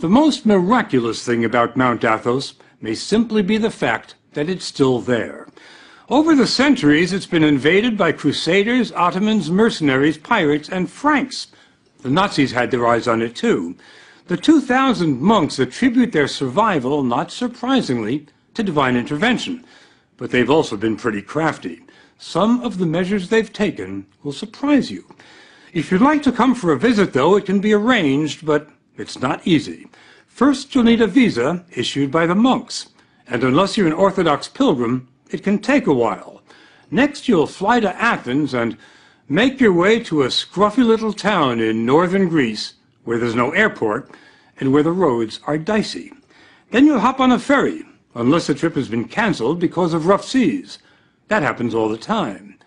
The most miraculous thing about Mount Athos may simply be the fact that it's still there. Over the centuries, it's been invaded by Crusaders, Ottomans, mercenaries, pirates, and Franks. The Nazis had their eyes on it too. The 2,000 monks attribute their survival, not surprisingly, to divine intervention. But they've also been pretty crafty. Some of the measures they've taken will surprise you. If you'd like to come for a visit, though, it can be arranged, but it's not easy. First, you'll need a visa issued by the monks. And unless you're an Orthodox pilgrim, it can take a while. Next, you'll fly to Athens and make your way to a scruffy little town in northern Greece where there's no airport and where the roads are dicey. Then you'll hop on a ferry, unless the trip has been canceled because of rough seas. That happens all the time.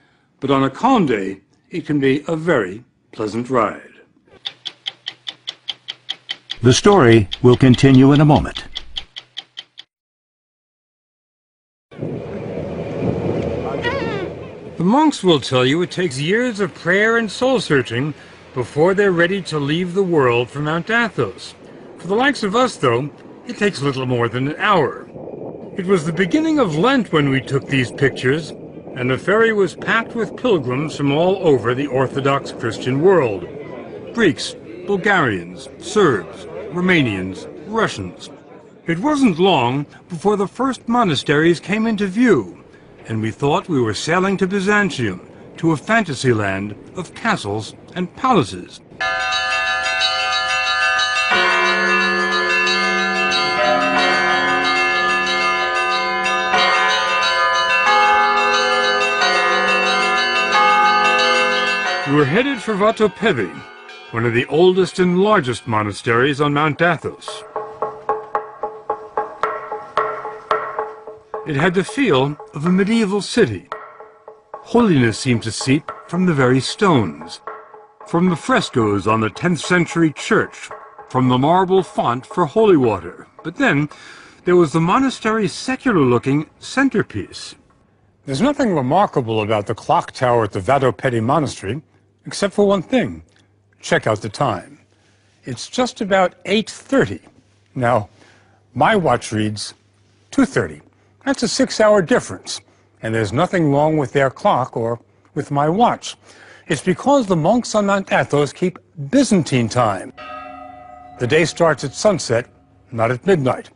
But on a calm day, it can be a very pleasant ride. The story will continue in a moment. The monks will tell you it takes years of prayer and soul-searching before they're ready to leave the world for Mount Athos. For the likes of us, though, it takes little more than an hour. It was the beginning of Lent when we took these pictures, and the ferry was packed with pilgrims from all over the Orthodox Christian world. Greeks, Bulgarians, Serbs, Romanians, Russians. It wasn't long before the first monasteries came into view, and we thought we were sailing to Byzantium, to a fantasy land of castles and palaces. We were headed for Vatopedi, one of the oldest and largest monasteries on Mount Athos. It had the feel of a medieval city. Holiness seemed to seep from the very stones, from the frescoes on the 10th century church, from the marble font for holy water. But then there was the monastery's secular-looking centerpiece. There's nothing remarkable about the clock tower at the Vatopedi Monastery, except for one thing. Check out the time. It's just about 8:30. Now, my watch reads 2:30. That's a 6-hour difference, and there's nothing wrong with their clock or with my watch. It's because the monks on Mount Athos keep Byzantine time. The day starts at sunset, not at midnight.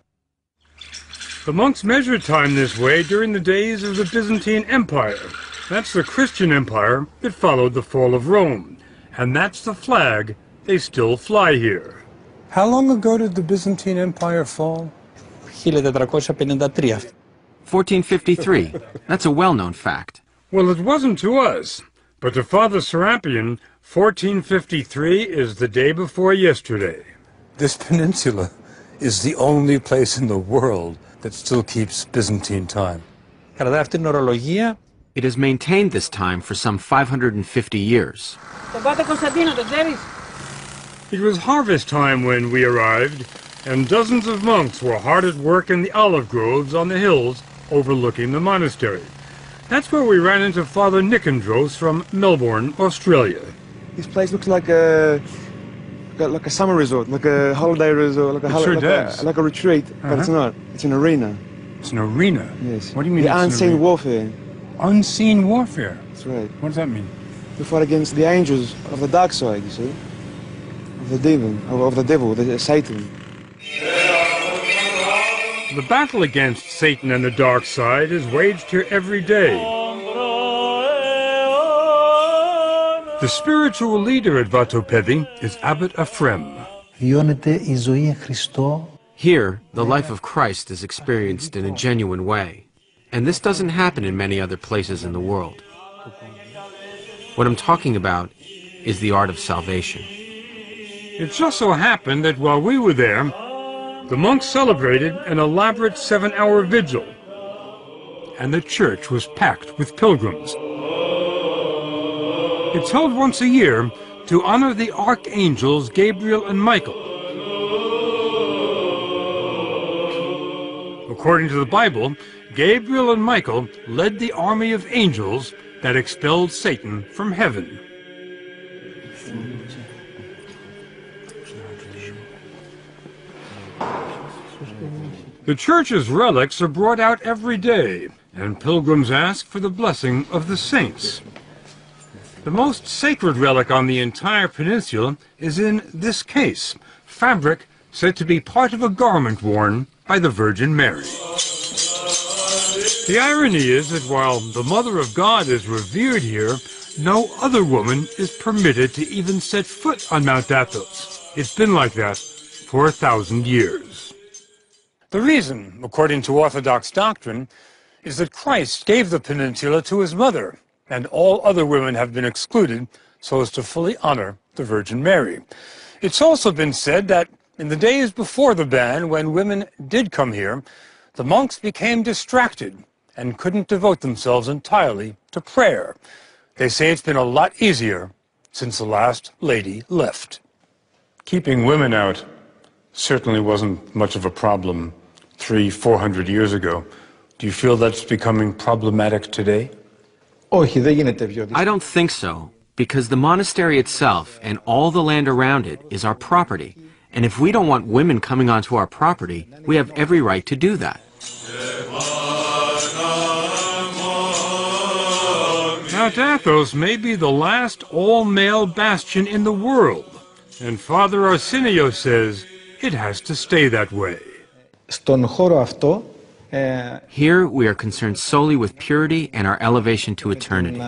The monks measured time this way during the days of the Byzantine Empire. That's the Christian empire that followed the fall of Rome. And that's the flag they still fly here. How long ago did the Byzantine Empire fall? 1453. That's a well-known fact. Well, it wasn't to us. But to Father Serapion, 1453 is the day before yesterday. This peninsula is the only place in the world that still keeps Byzantine time. It has maintained this time for some 550 years. It was harvest time when we arrived, and dozens of monks were hard at work in the olive groves on the hills overlooking the monastery. That's where we ran into Father Nicandros from Melbourne, Australia. This place looks like a summer resort, like a holiday resort, like a retreat, but it's not. It's an arena. It's an arena? Yes. What do you mean? The unseen warfare. Unseen warfare? That's right. What does that mean? To fight against the angels of the dark side, you see, of the demon, of the devil, Satan. The battle against Satan and the dark side is waged here every day. The spiritual leader at Vatopedi is Abbot Ephrem. Here, the life of Christ is experienced in a genuine way, and this doesn't happen in many other places in the world. What I'm talking about is the art of salvation. It just so happened that while we were there, the monks celebrated an elaborate 7-hour vigil, and the church was packed with pilgrims. It's held once a year to honor the archangels Gabriel and Michael. According to the Bible, Gabriel and Michael led the army of angels that expelled Satan from heaven. The church's relics are brought out every day, and pilgrims ask for the blessing of the saints. The most sacred relic on the entire peninsula is in this case, fabric said to be part of a garment worn by the Virgin Mary. The irony is that while the Mother of God is revered here, no other woman is permitted to even set foot on Mount Athos. It's been like that for 1,000 years. The reason, according to Orthodox doctrine, is that Christ gave the peninsula to his mother, and all other women have been excluded so as to fully honor the Virgin Mary. It's also been said that in the days before the ban, when women did come here, the monks became distracted and couldn't devote themselves entirely to prayer. They say it's been a lot easier since the last lady left. Keeping women out certainly wasn't much of a problem 300-400 years ago. Do you feel that's becoming problematic today? I don't think so, because the monastery itself and all the land around it is our property. And if we don't want women coming onto our property, we have every right to do that. Mount Athos may be the last all-male bastion in the world, and Father Arsenio says it has to stay that way. Here we are concerned solely with purity and our elevation to eternity.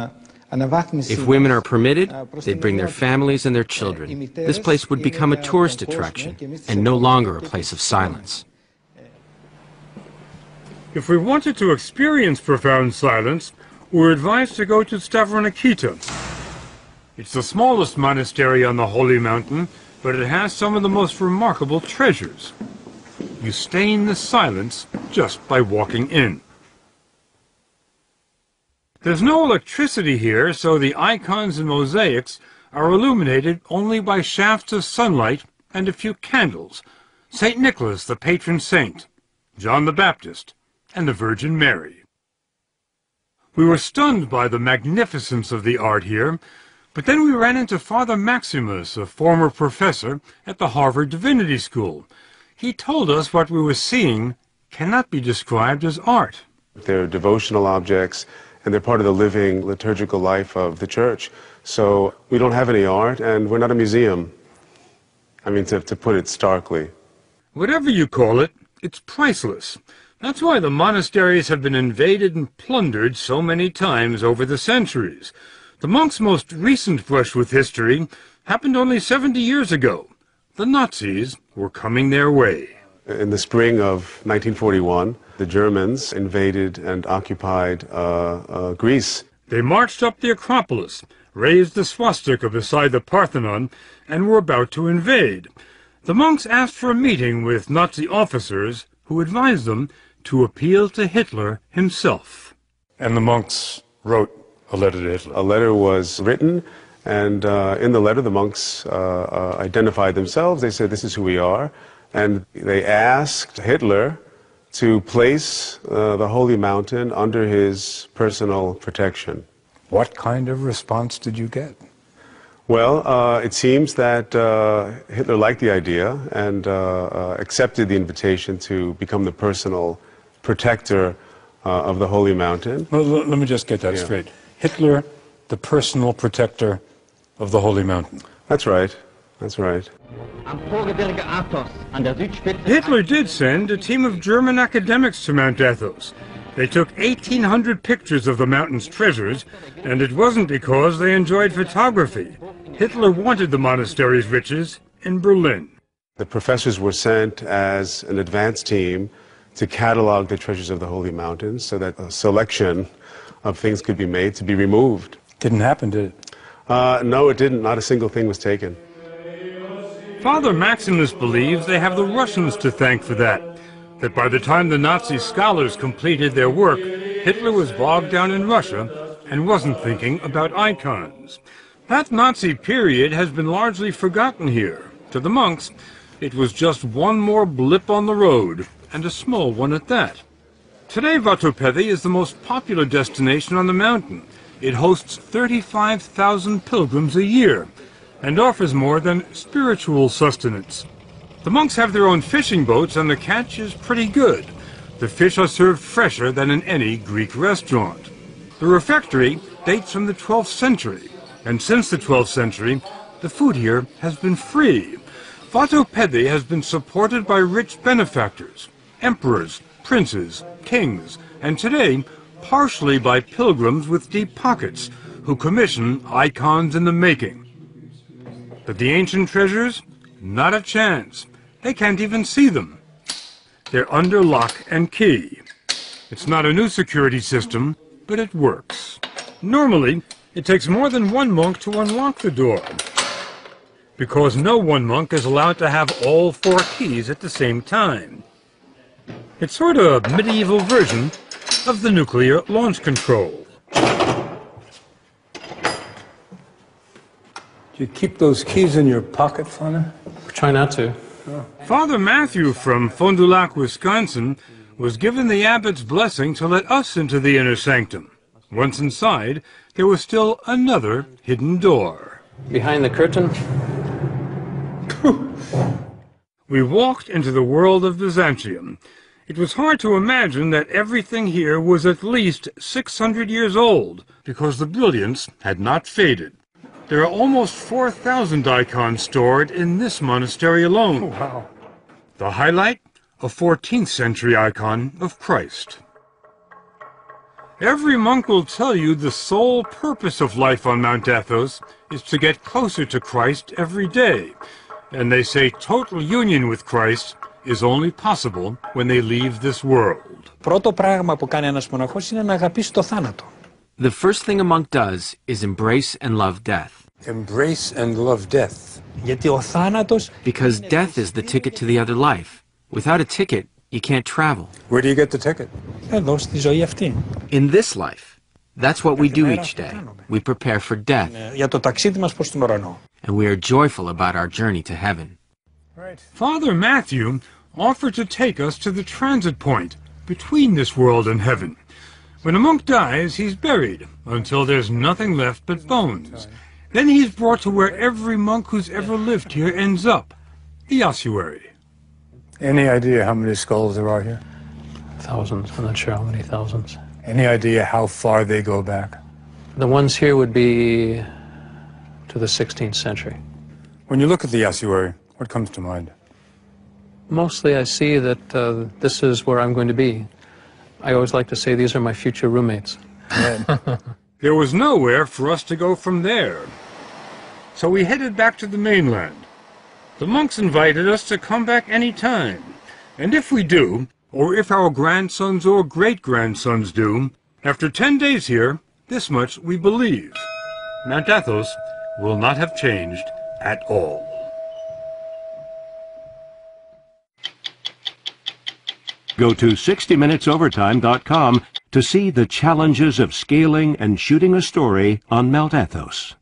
If women are permitted, they'd bring their families and their children. This place would become a tourist attraction and no longer a place of silence. If we wanted to experience profound silence, we're advised to go to Stavronikita. It's the smallest monastery on the Holy Mountain, but it has some of the most remarkable treasures. You stain the silence just by walking in. There's no electricity here, so the icons and mosaics are illuminated only by shafts of sunlight and a few candles. St. Nicholas, the patron saint, John the Baptist, and the Virgin Mary. We were stunned by the magnificence of the art here, but then we ran into Father Maximus, a former professor at the Harvard Divinity School. He told us what we were seeing cannot be described as art. They're devotional objects, and they're part of the living liturgical life of the church. So we don't have any art, and we're not a museum. I mean, to put it starkly. Whatever you call it, it's priceless. That's why the monasteries have been invaded and plundered so many times over the centuries. The monks' most recent brush with history happened only 70 years ago. The Nazis were coming their way. In the spring of 1941, the Germans invaded and occupied Greece. They marched up the Acropolis, raised the swastika beside the Parthenon, and were about to invade. The monks asked for a meeting with Nazi officers who advised them to appeal to Hitler himself. And the monks wrote a letter to Hitler. A letter was written, and in the letter the monks identified themselves. They said, "This is who we are." And they asked Hitler to place the Holy Mountain under his personal protection. What kind of response did you get? Well, it seems that Hitler liked the idea and accepted the invitation to become the personal protector of the Holy Mountain. Well, let me just get that straight. Hitler, the personal protector of the Holy Mountain. That's right. That's right. Hitler did send a team of German academics to Mount Athos. They took 1,800 pictures of the mountain's treasures, and it wasn't because they enjoyed photography. Hitler wanted the monastery's riches in Berlin. The professors were sent as an advance team to catalog the treasures of the Holy Mountain so that a selection of things could be made to be removed. Didn't happen, did it? No, it didn't. Not a single thing was taken. Father Maximus believes they have the Russians to thank for that by the time the Nazi scholars completed their work, Hitler was bogged down in Russia and wasn't thinking about icons. That Nazi period has been largely forgotten here. To the monks, it was just one more blip on the road, and a small one at that. Today, Vatopedi is the most popular destination on the mountain. It hosts 35,000 pilgrims a year and offers more than spiritual sustenance. The monks have their own fishing boats and the catch is pretty good. The fish are served fresher than in any Greek restaurant. The refectory dates from the 12th century, and since the 12th century, the food here has been free. Vatopedi has been supported by rich benefactors, emperors, princes, kings, and today, partially by pilgrims with deep pockets who commission icons in the making. But the ancient treasures? Not a chance. They can't even see them. They're under lock and key. It's not a new security system, but it works. Normally, it takes more than one monk to unlock the door, because no one monk is allowed to have all 4 keys at the same time. It's sort of a medieval version of the nuclear launch control. Do you keep those keys in your pocket, Father? Try not to. Father Matthew from Fond du Lac, Wisconsin, was given the abbot's blessing to let us into the inner sanctum. Once inside, there was still another hidden door. Behind the curtain? We walked into the world of Byzantium. It was hard to imagine that everything here was at least 600 years old, because the brilliance had not faded. There are almost 4,000 icons stored in this monastery alone. Oh, wow. The highlight? A 14th century icon of Christ. Every monk will tell you the sole purpose of life on Mount Athos is to get closer to Christ every day. And they say total union with Christ is only possible when they leave this world. Πρώτο πράγμα που κάνει ένας μοναχός είναι να αγαπήσει το θάνατο. The first thing a monk does is embrace and love death. Embrace and love death. Γιατί ο θάνατος... Because death is the ticket to the other life. Without a ticket, you can't travel. Where do you get the ticket? Εδώ, στη ζωή αυτή. In this life, that's what we do each day. We prepare for death. Για το ταξίδι μας προς τον ουρανό. And we are joyful about our journey to heaven. Right. Father Matthew offered to take us to the transit point between this world and heaven. When a monk dies, he's buried until there's nothing left but bones. Then he's brought to where every monk who's ever lived here ends up, the ossuary. Any idea how many skulls there are here? Thousands. I'm not sure how many thousands. Any idea how far they go back? The ones here would be to the 16th century. When you look at the ossuary, what comes to mind? Mostly I see that this is where I'm going to be. I always like to say these are my future roommates. There was nowhere for us to go from there. So we headed back to the mainland. The monks invited us to come back any time. And if we do, or if our grandsons or great-grandsons do, after 10 days here, this much we believe. Mount Athos will not have changed at all. Go to 60minutesovertime.com to see the challenges of scaling and shooting a story on Mount Athos.